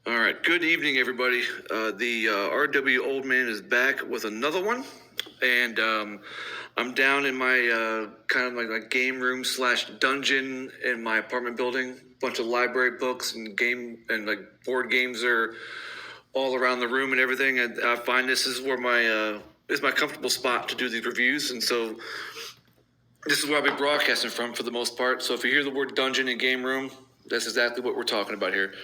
All right. Good evening, everybody. The RW Old Man is back with another one, and I'm down in my kind of like game room slash dungeon in my apartment building. Bunch of library books and game and like board games are all around the room and everything. And I find this is where my is my comfortable spot to do these reviews, and so this is where I'll be broadcasting from for the most part. So if you hear the word dungeon and game room, that's exactly what we're talking about here.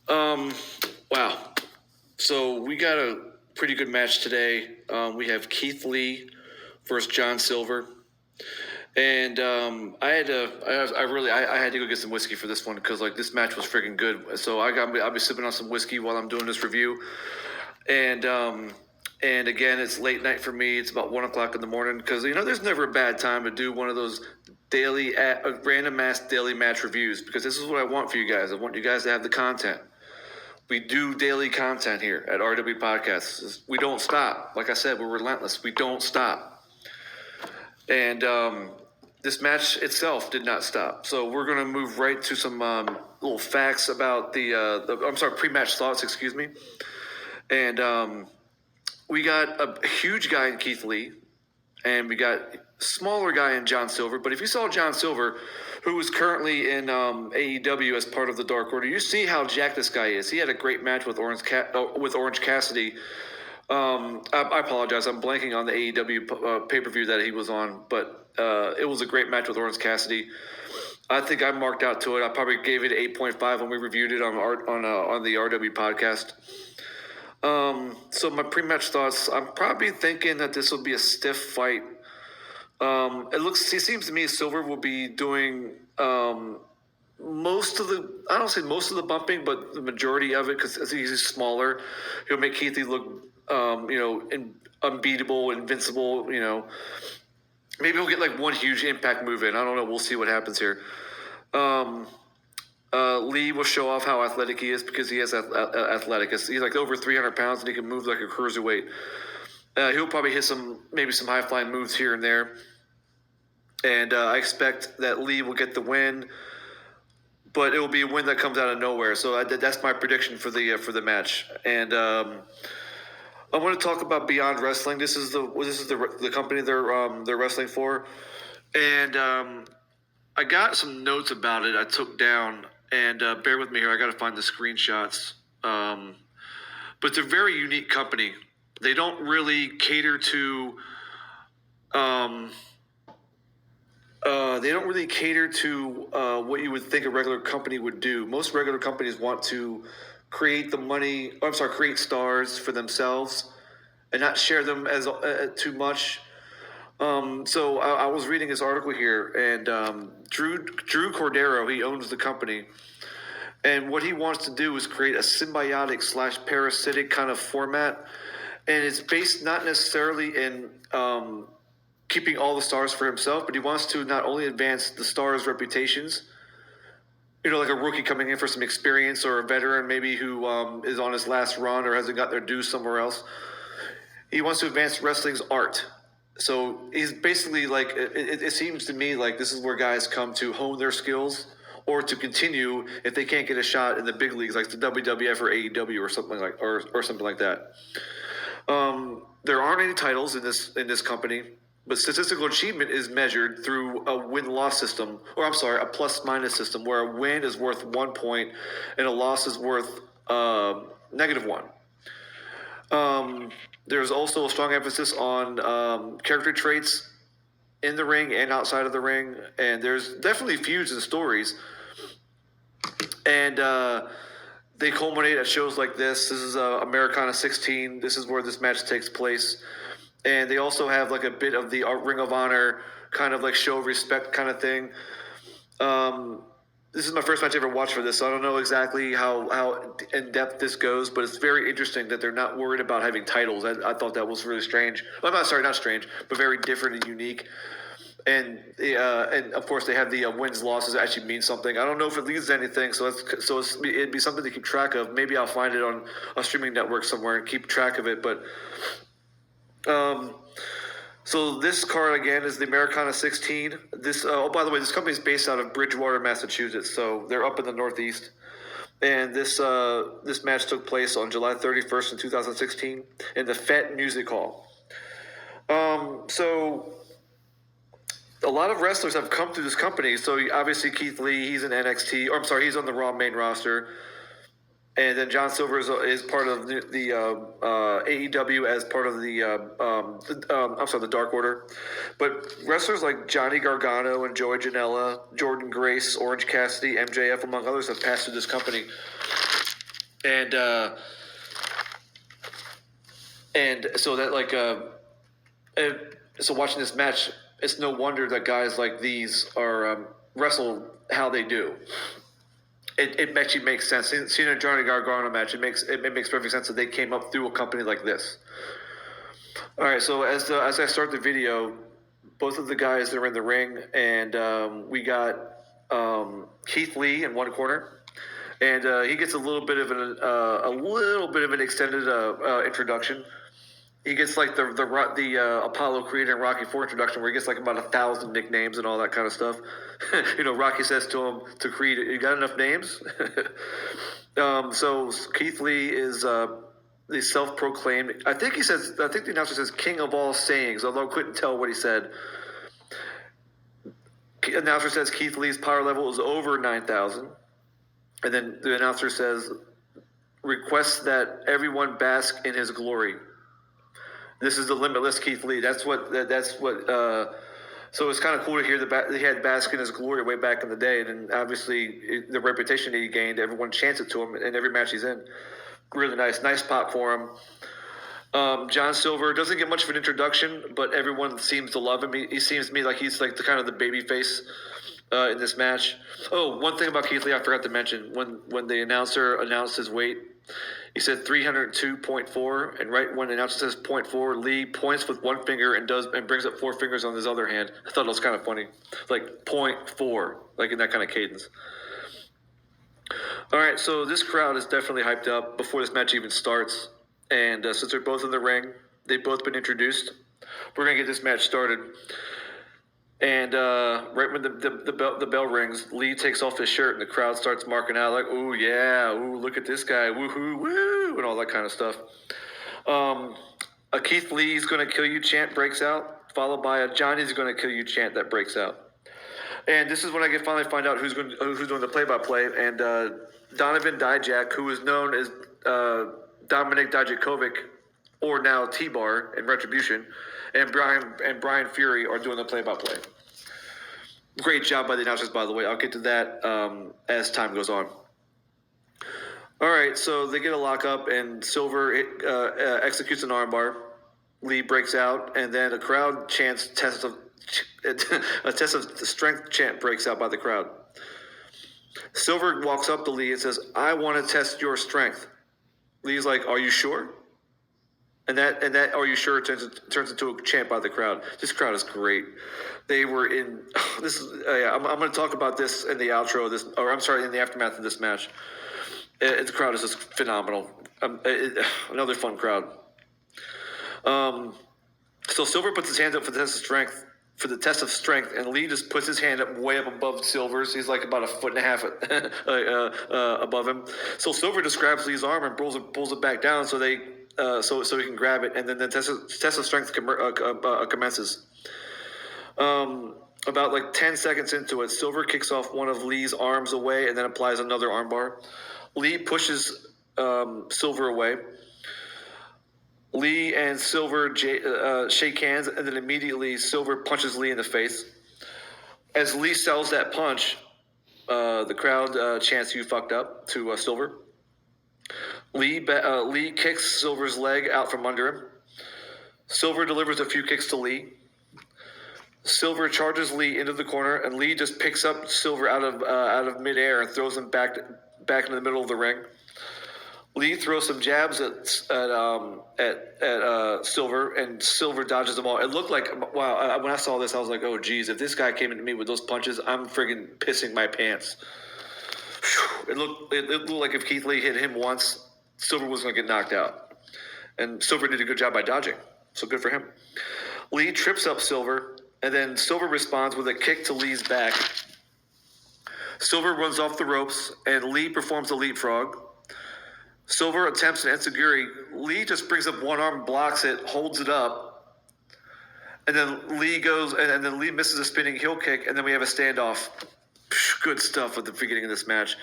Wow. So we got a pretty good match today. We have Keith Lee versus John Silver, and I had to go get some whiskey for this one because like this match was freaking good. So I'll be sipping on some whiskey while I'm doing this review, and again it's late night for me. It's about 1 o'clock in the morning because there's never a bad time to do one of those daily random ass daily match reviews because this is what I want for you guys. I want you guys to have the content. We do daily content here at RW Podcasts. We don't stop. Like I said, we're relentless. We don't stop. And this match itself did not stop. So we're going to move right to some little facts about pre-match thoughts, excuse me. And we got a huge guy in Keith Lee, and we got a smaller guy in John Silver. But if you saw John Silver, who is currently in AEW as part of the Dark Order, you see how jacked this guy is. He had a great match with Orange Cassidy. I apologize. I'm blanking on the AEW pay-per-view that he was on, but it was a great match with Orange Cassidy. I think I marked out to it. I probably gave it 8.5 when we reviewed it on the RW podcast. So my pre-match thoughts, I'm probably thinking that this will be a stiff fight. It seems to me Silver will be doing most of the bumping, but the majority of it because he's smaller. He'll make Keith Lee look, unbeatable, invincible. Maybe he'll get like one huge impact move in. I don't know. We'll see what happens here. Lee will show off how athletic he is because he has athletic. He's like over 300 pounds and he can move like a cruiserweight. He'll probably hit some high flying moves here and there. And I expect that Lee will get the win, but it will be a win that comes out of nowhere. So that's my prediction for the match. And I want to talk about Beyond Wrestling. This is the company they're wrestling for, and I got some notes about it I took down. And bear with me here. I got to find the screenshots. But it's a very unique company. They don't really cater to. What you would think a regular company would do. Most regular companies want to create stars for themselves and not share them as too much. So I was reading this article here, and Drew Cordero, he owns the company, and what he wants to do is create a symbiotic / parasitic kind of format, and it's based not necessarily in keeping all the stars for himself, but he wants to not only advance the stars' reputations, like a rookie coming in for some experience or a veteran maybe who is on his last run or hasn't got their due somewhere else. He wants to advance wrestling's art. So he's basically like, it seems to me like this is where guys come to hone their skills or to continue if they can't get a shot in the big leagues like the WWF or AEW or something like that. There aren't any titles in this company, but statistical achievement is measured through a win-loss system, a plus-minus system, where a win is worth 1 point and a loss is worth -1. There's also a strong emphasis on character traits in the ring and outside of the ring, and there's definitely feuds and stories. And they culminate at shows like this. This is Americana 16. This is where this match takes place. And they also have like a bit of the Ring of Honor kind of like show of respect kind of thing. This is my first match I ever watched for this, so I don't know exactly how in depth this goes, but it's very interesting that they're not worried about having titles. I thought that was really strange. Well, not strange, but very different and unique. And of course they have the wins losses that actually mean something. I don't know if it leads to anything, so it'd be something to keep track of. Maybe I'll find it on a streaming network somewhere and keep track of it. But so this card again is the Americana 16. By the way, this company is based out of Bridgewater, Massachusetts, so they're up in the Northeast. And this match took place on July 31st in 2016 in the Fett Music Hall. So a lot of wrestlers have come through this company. So obviously Keith Lee, he's in NXT, or I'm sorry, he's on the Raw main roster. And then John Silver is part of the AEW as part of the Dark Order. But wrestlers like Johnny Gargano and Joey Janela, Jordan Grace, Orange Cassidy, MJF, among others, have passed through this company. And so that so watching this match, it's no wonder that guys like these are wrestle how they do. It actually makes sense. Seeing a Johnny Gargano match, it makes perfect sense that they came up through a company like this. All right, so as I start the video, both of the guys that are in the ring, and we got Keith Lee in one corner, and he gets a little bit of an extended introduction. He gets like the Apollo Creed and Rocky IV introduction, where he gets like about 1,000 nicknames and all that kind of stuff. Rocky says to him, to Creed, "You got enough names?" So Keith Lee is the self-proclaimed. I think the announcer says "King of all sayings," although I couldn't tell what he said. The announcer says Keith Lee's power level is over 9,000, and then the announcer says, "Requests that everyone bask in his glory." This is the limitless Keith Lee. That's what. So it's kind of cool to hear that he had bask in his glory way back in the day, and then obviously the reputation that he gained, everyone chants it to him in every match he's in. Really nice pop for him. John Silver doesn't get much of an introduction, but everyone seems to love him. He seems to me like he's like the kind of the baby face in this match. Oh, one thing about Keith Lee I forgot to mention: when the announcer announced his weight, he said 302.4, and right when the announcer says 0.4, Lee points with one finger and brings up four fingers on his other hand. I thought it was kind of funny, like 0.4, like in that kind of cadence. All right, so this crowd is definitely hyped up before this match even starts, and since they're both in the ring, they've both been introduced. We're gonna get this match started. And right when the bell rings, Lee takes off his shirt and the crowd starts marking out like, "Ooh, yeah, ooh, look at this guy, woohoo, woo," and all that kind of stuff. A Keith Lee's gonna kill you chant breaks out, followed by a Johnny's gonna kill you chant that breaks out. And this is when I finally find out who's doing the play-by-play. And Donovan Dijak, who is known as Dominic Dijakovic, or now T-Bar in Retribution, and Brian Fury are doing the play-by-play. Great job by the announcers, by the way. I'll get to that as time goes on. All right, so they get a lockup, and Silver executes an armbar. Lee breaks out, and then a crowd chants a test of strength chant breaks out by the crowd. Silver walks up to Lee and says, "I want to test your strength." Lee's like, "Are you sure?" And that "Are you sure?" turns into a chant by the crowd. This crowd is great. They were in this. I'm going to talk about this in the outro of this, or I'm sorry, in the aftermath of this match. The crowd is just phenomenal. Another fun crowd. So Silver puts his hands up for the test of strength, and Lee just puts his hand up way up above Silver's. He's like about 1.5 feet above him. So Silver just grabs Lee's arm and pulls it back down so he can grab it, and then the test of strength commences. About like 10 seconds into it, Silver kicks off one of Lee's arms away and then applies another armbar. Lee pushes Silver away. Lee and Silver shake hands, and then immediately Silver punches Lee in the face. As Lee sells that punch, the crowd chants "You fucked up" to Silver. Lee kicks Silver's leg out from under him. Silver delivers a few kicks to Lee. Silver charges Lee into the corner, and Lee just picks up Silver out of midair and throws him back into the middle of the ring. Lee throws some jabs at Silver, and Silver dodges them all. It looked like, wow, when I saw this, I was like, oh, geez, if this guy came into me with those punches, I'm friggin' pissing my pants. It looked like if Keith Lee hit him once, Silver was going to get knocked out. And Silver did a good job by dodging, so good for him. Lee trips up Silver, and then Silver responds with a kick to Lee's back. Silver runs off the ropes, and Lee performs a leapfrog. Silver attempts an enziguri. Lee just brings up one arm, blocks it, holds it up, and then Lee goes, and then Lee misses a spinning heel kick, and then we have a standoff. Good stuff at the beginning of this match.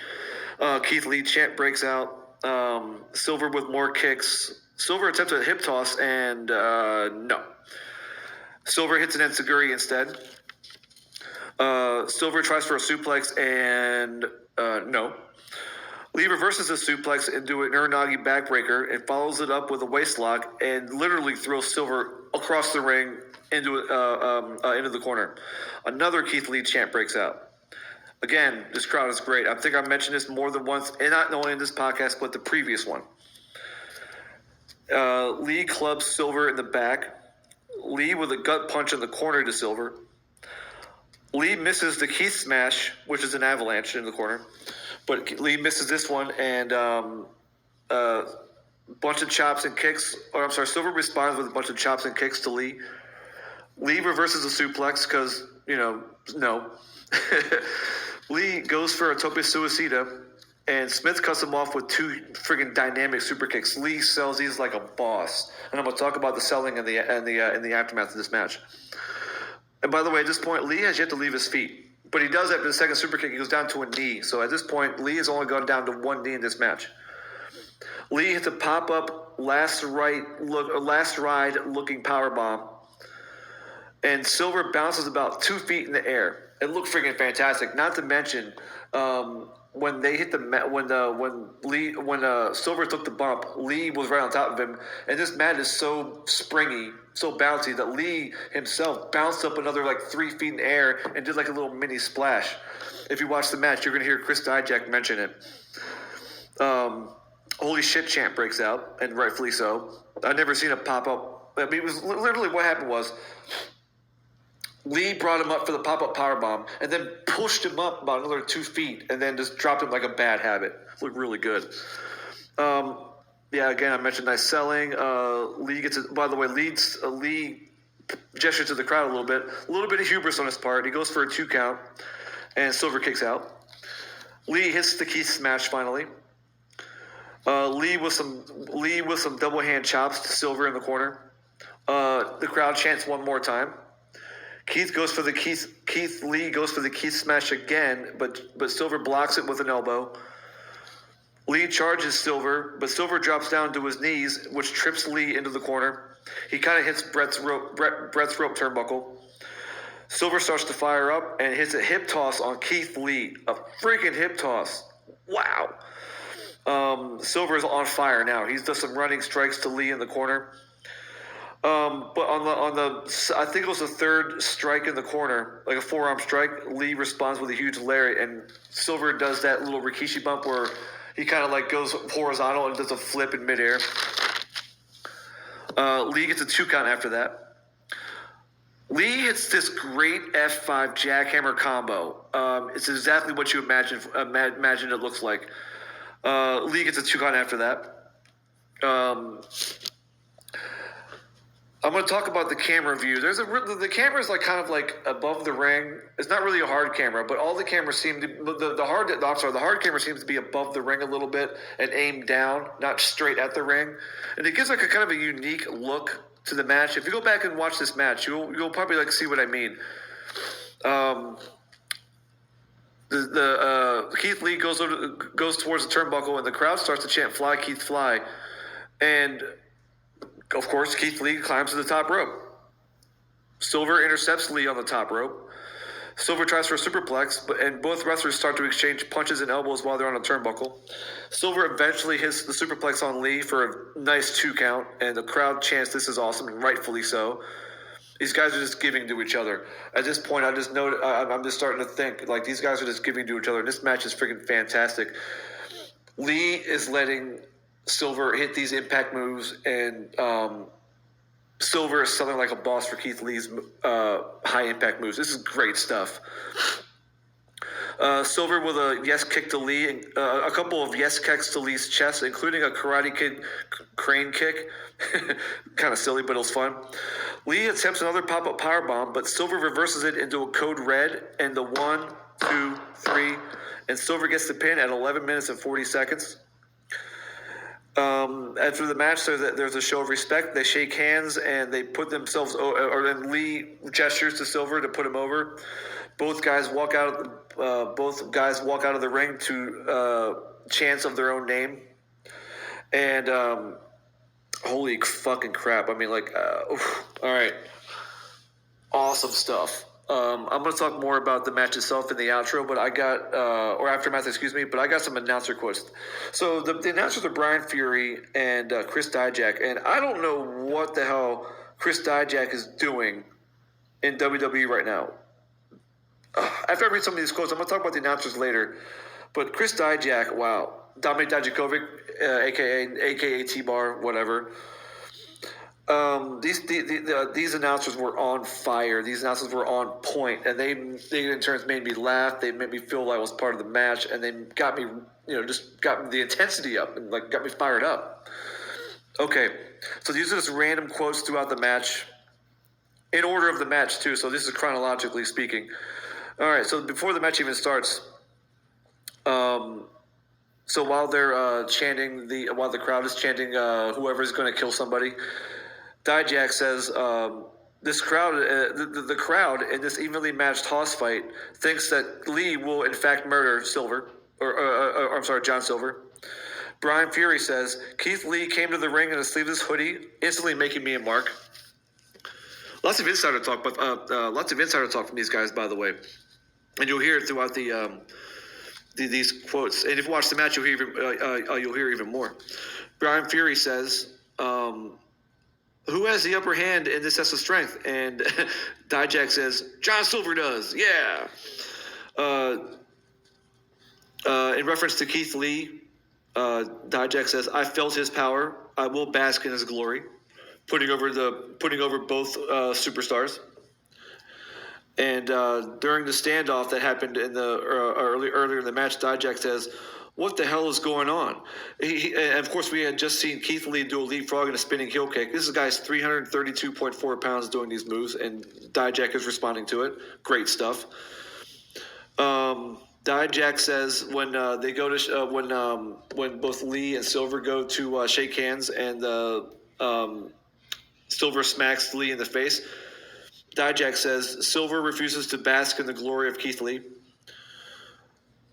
Keith Lee chant breaks out. Silver with more kicks. Silver attempts a hip toss, and no. Silver hits an enziguri instead. Silver tries for a suplex, and no. Lee reverses the suplex into an Uranagi backbreaker and follows it up with a waistlock and literally throws Silver across the ring into the corner. Another Keith Lee chant breaks out. Again, this crowd is great. I think I mentioned this more than once, and not only in this podcast, but the previous one. Lee clubs Silver in the back. Lee with a gut punch in the corner to Silver. Lee misses the Keith smash, which is an avalanche in the corner. But Lee misses this one, and bunch of chops and kicks. Silver responds with a bunch of chops and kicks to Lee. Lee reverses a suplex because, no. Lee goes for a tope suicida, and Smith cuts him off with two friggin' dynamic super kicks. Lee sells these like a boss, and I'm going to talk about the selling in the aftermath of this match. And by the way, at this point, Lee has yet to leave his feet, but he does after the second super kick. He goes down to a knee. So at this point, Lee has only gone down to one knee in this match. Lee hits a pop-up last ride looking power bomb, and Silver bounces about 2 feet in the air. It looked freaking fantastic. Not to mention, when they hit when Silver took the bump, Lee was right on top of him, and this mat is so springy, so bouncy that Lee himself bounced up another like 3 feet in the air and did like a little mini splash. If you watch the match, you're gonna hear Chris Dijak mention it. Holy shit chant breaks out, and rightfully so. I've never seen a pop up. I mean, it was literally what happened was Lee brought him up for the pop-up powerbomb and then pushed him up about another 2 feet and then just dropped him like a bad habit. Looked really good. Again, I mentioned nice selling. Lee gets it. By the way, Lee gestures to the crowd a little bit of hubris on his part. He goes for a 2 count, and Silver kicks out. Lee hits the Keith smash finally. Lee with some double hand chops to Silver in the corner. The crowd chants one more time. Keith Lee goes for the Keith smash again, but Silver blocks it with an elbow. Lee charges Silver, but Silver drops down to his knees, which trips Lee into the corner. He kind of hits Brett's rope turnbuckle. Silver starts to fire up and hits a hip toss on Keith Lee. A freaking hip toss. Wow. Silver is on fire now. He's done some running strikes to Lee in the corner. But on the I think it was the third strike in the corner, like a forearm strike, Lee responds with a huge lariat, and Silver does that little Rikishi bump where he kind of like goes horizontal and does a flip in midair. Lee gets a 2 count after that. Lee hits this great F5 jackhammer combo. It's exactly what you imagine it looks like. Lee gets a 2 count after that. I'm going to talk about the camera view. The camera is like kind of like above the ring. It's not really a hard camera, but all the cameras seem to the hard camera seems to be above the ring a little bit and aimed down, not straight at the ring, and it gives like a kind of a unique look to the match. If you go back and watch this match, you'll probably like see what I mean. Keith Lee goes towards the turnbuckle, and the crowd starts to chant "Fly, Keith, fly," and of course, Keith Lee climbs to the top rope. Silver intercepts Lee on the top rope. Silver tries for a superplex, and both wrestlers start to exchange punches and elbows while they're on a turnbuckle. Silver eventually hits the superplex on Lee for a nice 2 count, and the crowd chants "This is awesome," and rightfully so. These guys are just giving to each other. At this point, I'm just starting to think, like, these guys are just giving to each other. This match is freaking fantastic. Lee is letting Silver hit these impact moves, and Silver is selling like a boss for Keith Lee's high impact moves. This is great stuff. Silver with a yes kick to Lee, and a couple of yes kicks to Lee's chest, including a Karate Kid crane kick. Kind of silly, but it was fun. Lee attempts another pop-up powerbomb, but Silver reverses it into a code red and the 1, 2, 3, and Silver gets the pin at 11 minutes and 40 seconds. After the match, there's a show of respect. They shake hands and they put themselves, or then Lee gestures to Silver to put him over. Both guys walk out of the ring to chants of their own name. And holy fucking crap! I mean, all right, awesome stuff. I'm going to talk more about the match itself in the outro, but I got, or aftermath, excuse me, but I got some announcer quotes. So the announcers are Brian Fury and Chris Dijak, and I don't know what the hell Chris Dijak is doing in WWE right now. After I read some of these quotes, I'm going to talk about the announcers later, but Chris Dijak, wow. Dominic Dijakovic, aka T-Bar, whatever. These announcers were on fire. These announcers were on point, and they in turn made me laugh. They made me feel like I was part of the match, and they got me, just got the intensity up and got me fired up. Okay, so these are just random quotes throughout the match, in order of the match too. So this is chronologically speaking. All right, so before the match even starts, so while they're chanting while the crowd is chanting whoever's going to kill somebody. Dijak says, "This crowd, the crowd in this evenly matched hoss fight thinks that Lee will in fact murder Silver, or I'm sorry, John Silver." Brian Fury says, "Keith Lee came to the ring in a sleeveless hoodie, instantly making me a mark." Lots of insider talk, from these guys, by the way, and you'll hear it throughout these quotes. And if you watch the match, you'll hear even more. Brian Fury says, "Who has the upper hand in this test of strength?" And Dijak says, "John Silver does, yeah." In reference to Keith Lee, Dijak says, "I felt his power. I will bask in his glory," putting over both superstars. And during the standoff that happened in the earlier in the match, Dijak says, "What the hell is going on?" And of course, we had just seen Keith Lee do a leapfrog and a spinning heel kick. This is a guy's 332.4 pounds doing these moves, and Dijak is responding to it. Great stuff. Dijak says when they go to when both Lee and Silver go to shake hands, and Silver smacks Lee in the face, Dijak says Silver refuses to bask in the glory of Keith Lee.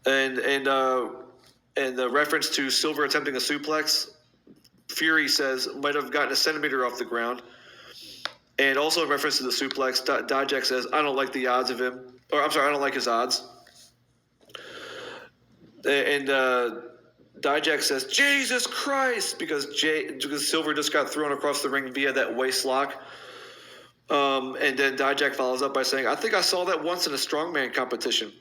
And the reference to Silver attempting a suplex, Fury says might have gotten a centimeter off the ground. And also in reference to the suplex, Dijak says, "I don't like the odds of him," or I'm sorry, "I don't like his odds." And Dijak says, "Jesus Christ," because Silver just got thrown across the ring via that waist lock. And then Dijak follows up by saying, "I think I saw that once in a strongman competition."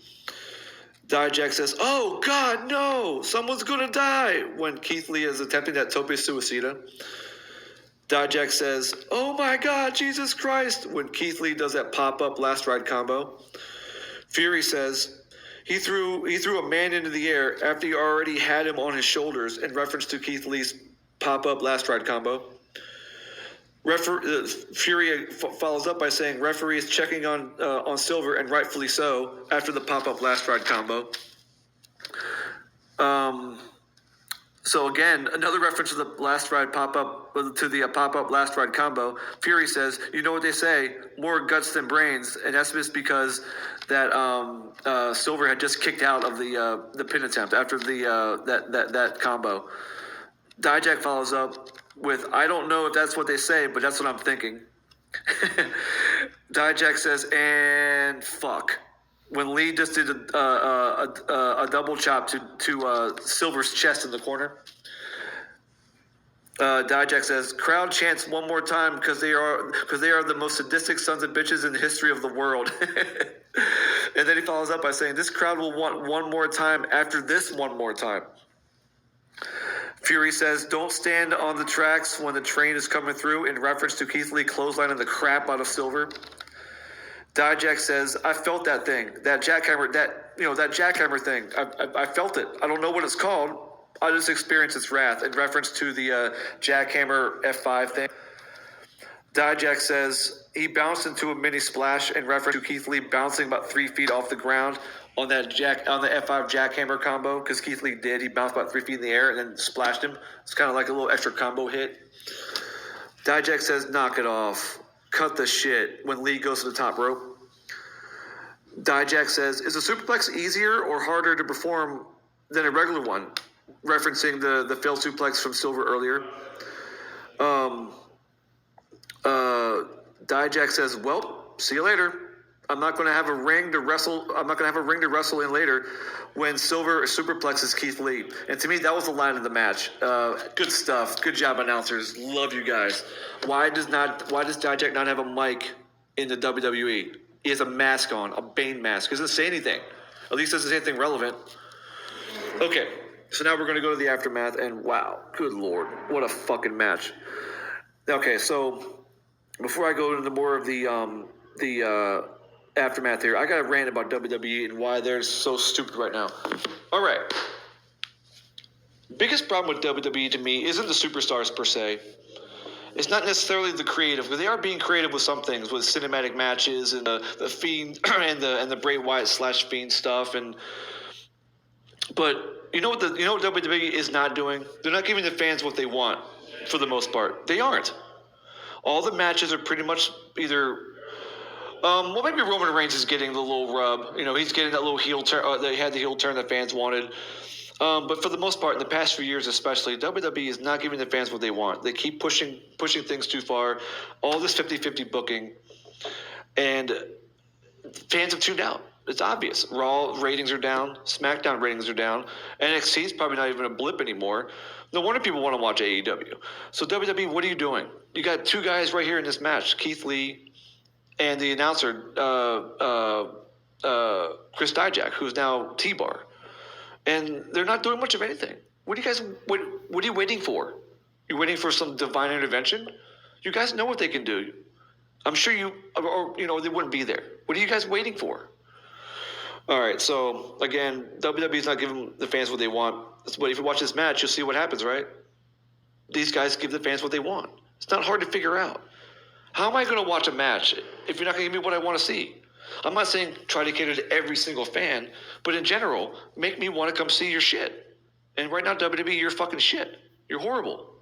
Dijak says, "Oh, God, no! Someone's going to die!" when Keith Lee is attempting that tope suicida. Dijak says, "Oh, my God, Jesus Christ!" when Keith Lee does that pop-up last ride combo. Fury says, he threw a man into the air after he already had him on his shoulders," in reference to Keith Lee's pop-up last ride combo. Fury follows up by saying, "Referee is checking on Silver, and rightfully so, after the pop-up last ride combo." So again, another reference to the last ride pop-up last ride combo. Fury says, "You know what they say, more guts than brains," and that's just because that Silver had just kicked out of the pin attempt after that combo. Dijak follows up with, "I don't know if that's what they say, but that's what I'm thinking." Dijak says, "And fuck," when Lee just did a double chop to Silver's chest in the corner. Dijak says, "Crowd chants one more time because they are the most sadistic sons of bitches in the history of the world." And then he follows up by saying, "This crowd will want one more time after this one more time." Fury says, "Don't stand on the tracks when the train is coming through," in reference to Keith Lee clotheslining the crap out of Silver. Dijak says, "I felt that thing, that jackhammer thing. I felt it. I don't know what it's called. I just experienced its wrath," in reference to the jackhammer F5 thing. Dijak says he bounced into a mini splash in reference to Keith Lee bouncing about 3 feet off the ground. on that F5 jackhammer combo, because Keith Lee did. He bounced about 3 feet in the air and then splashed him. It's kind of like a little extra combo hit. Dijak says, knock it off. Cut the shit when Lee goes to the top rope. Dijak says, is a superplex easier or harder to perform than a regular one? Referencing the failed suplex from Silver earlier. Dijak says, well, see you later. I'm not going to have a ring to wrestle. I'm not going to have a ring to wrestle in later when Silver superplexes Keith Lee. And to me, that was the line of the match. Good stuff. Good job, announcers. Love you guys. Why does Dijak not have a mic in the WWE? He has a mask on, a Bane mask. He doesn't say anything. At least doesn't say anything relevant. Okay, so now we're going to go to the aftermath, and wow, good lord, what a fucking match. Okay, so before I go into more of the aftermath here, I got to rant about WWE and why they're so stupid right now. All right. Biggest problem with WWE to me isn't the superstars per se. It's not necessarily the creative, because they are being creative with some things, with cinematic matches and the Fiend and the Bray Wyatt / Fiend stuff. But you know what WWE is not doing? They're not giving the fans what they want for the most part. They aren't. All the matches are pretty much either. Well, maybe Roman Reigns is getting the little rub. He's getting that little heel turn. They had the heel turn that fans wanted. But for the most part, in the past few years especially, WWE is not giving the fans what they want. They keep pushing things too far. All this 50-50 booking. And fans have tuned out. It's obvious. Raw ratings are down. SmackDown ratings are down. NXT is probably not even a blip anymore. No wonder people want to watch AEW. So WWE, what are you doing? You got two guys right here in this match, Keith Lee and the announcer, Chris Dijak, who's now T-Bar. And they're not doing much of anything. What are you waiting for? You waiting for some divine intervention? You guys know what they can do. I'm sure they wouldn't be there. What are you guys waiting for? All right, so again, WWE's not giving the fans what they want. But if you watch this match, you'll see what happens, right? These guys give the fans what they want. It's not hard to figure out. How am I going to watch a match if you're not going to give me what I want to see? I'm not saying try to cater to every single fan, but in general, make me want to come see your shit. And right now, WWE, you're fucking shit. You're horrible.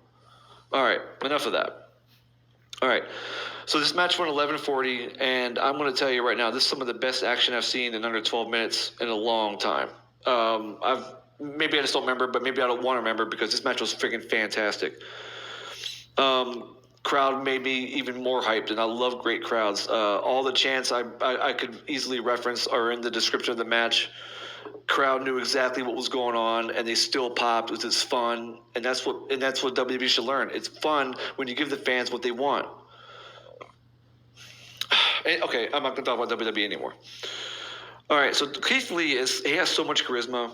All right, enough of that. All right, so this match went 11:40, and I'm going to tell you right now, this is some of the best action I've seen in under 12 minutes in a long time. Maybe I just don't remember, but maybe I don't want to remember because this match was freaking fantastic. Crowd made me even more hyped, and I love great crowds. All the chants I could easily reference are in the description of the match. Crowd knew exactly what was going on, and they still popped. It's fun, and that's what WWE should learn. It's fun when you give the fans what they want. Okay, I'm not going to talk about WWE anymore. All right, so Keith Lee has so much charisma.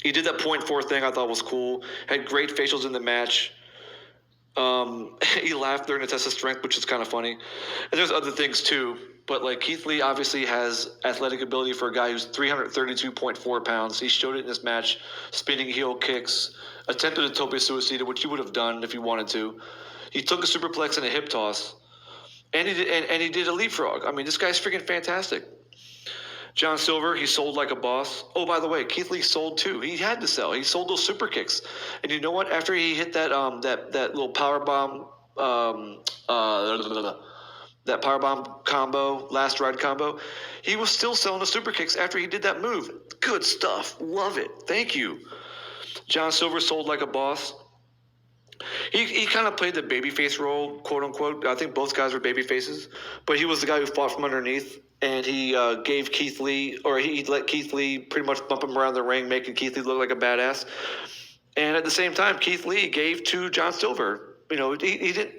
He did that .4 thing I thought was cool. Had great facials in the match. He laughed during the test of strength, which is kind of funny. And there's other things too. But like Keith Lee obviously has athletic ability for a guy who's 332.4 pounds. He showed it in this match, spinning heel kicks, attempted a tope suicida, which he would have done if he wanted to. He took a superplex and a hip toss, and he did a leapfrog. I mean, this guy's freaking fantastic. John Silver, he sold like a boss. Oh, by the way, Keith Lee sold too. He had to sell. He sold those super kicks. And you know what? After he hit that little power bomb, that power bomb combo, last ride combo, he was still selling the super kicks after he did that move. Good stuff. Love it. Thank you. John Silver sold like a boss. He kind of played the babyface role, quote unquote. I think both guys were babyfaces, but he was the guy who fought from underneath. And he gave Keith Lee, or he let Keith Lee pretty much bump him around the ring, making Keith Lee look like a badass. And at the same time, Keith Lee gave to John Silver. He didn't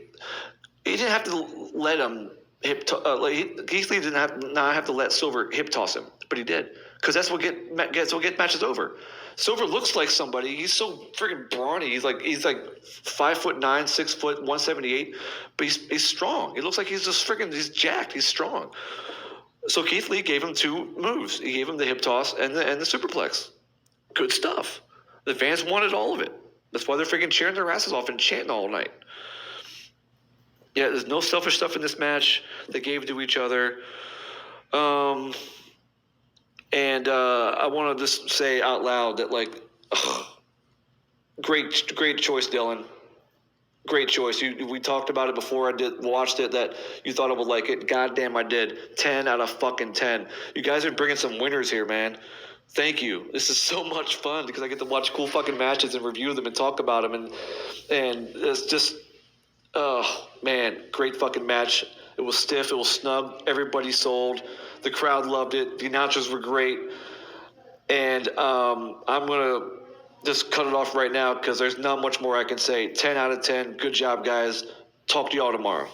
have to let him Keith Lee didn't have to let Silver hip toss him, but he did, because that's what get matches over. Silver looks like somebody. He's so freaking brawny. He's like 5'9", 6 foot, 178, but he's strong. He looks like he's jacked. He's strong. So Keith Lee gave him two moves. He gave him the hip toss and the superplex. Good stuff. The fans wanted all of it. That's why they're freaking cheering their asses off and chanting all night. Yeah, there's no selfish stuff in this match. They gave to each other. And I want to just say out loud that, like, great choice, Dylan. Great choice. We talked about it before I watched it, that you thought I would like it. Goddamn, I did. 10 out of fucking 10. You guys are bringing some winners here, man. Thank you. This is so much fun because I get to watch cool fucking matches and review them and talk about them, and it's just, oh man, great fucking match. It was stiff. It was snug. Everybody sold. The crowd loved it. The announcers were great. And I'm going to just cut it off right now because there's not much more I can say. 10 out of 10. Good job, guys. Talk to y'all tomorrow.